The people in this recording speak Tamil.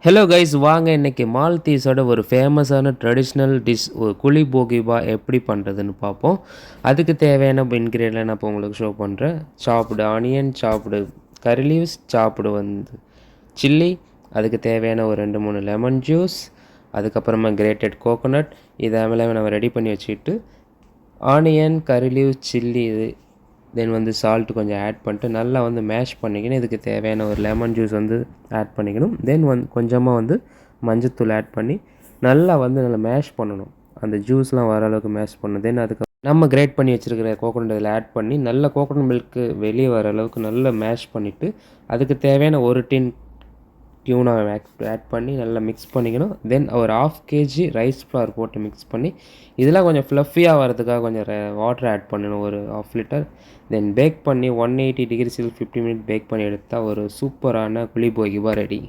ஹலோ கைஸ் வாங்க இன்னைக்கு மால்தீஸோட ஒரு ஃபேமஸான ட்ரெடிஷ்னல் டிஷ் ஒரு குழி போகிபா எப்படி பண்ணுறதுன்னு பார்ப்போம். அதுக்கு தேவையான இன்க்ரீடியன்ட் நான் இப்போ உங்களுக்கு ஷோ பண்ணுறேன். சாப்டு ஆனியன், சாப்டு கரி லீவ்ஸ், சாப்டு சில்லி, அதுக்கு தேவையான ஒரு 2-3 லெமன் ஜூஸ், அதுக்கப்புறமா கிரேட்டட் கோகோனட். இதெல்லாம் நம்ம ரெடி பண்ணி வச்சுக்கிட்டு ஆனியன், கரி லீவ்ஸ், சில்லி தென் சால்ட் கொஞ்சம் ஆட் பண்ணிட்டு நல்லா மேஷ் பண்ணிக்கணும். இதுக்கு தேவையான ஒரு லெமன் ஜூஸ் ஆட் பண்ணிக்கணும். தென் கொஞ்சமாக மஞ்சத்தூள் ஆட் பண்ணி நல்லா நல்லா மேஷ் பண்ணணும். அந்த ஜூஸ்லாம் வர அளவுக்கு மேஷ் பண்ணணும். தென் அதுக்கு நம்ம கிரேட் பண்ணி வச்சுருக்கிற கோகோனட் இதில் ஆட் பண்ணி நல்ல கோகோனட் மில்க்கு வெளியே வர அளவுக்கு நல்லா மேஷ் பண்ணிவிட்டு அதுக்கு தேவையான ஒரு டின் டியூனா ஆட் பண்ணி நல்லா மிக்ஸ் பண்ணிக்கணும். தென் ஒரு 1/2 kg ரைஸ் ஃப்ளார் போட்டு மிக்ஸ் பண்ணி இதெல்லாம் கொஞ்சம் ஃப்ளஃபியாக வரதுக்காக கொஞ்சம் வாட்டர் ஆட் பண்ணணும், ஒரு 1/2 லிட்டர். தென் பேக் பண்ணி 180 டிகிரி 50 மினிட் பேக் பண்ணி எடுத்தால் ஒரு சூப்பரான குழி போகிபா ரெடி.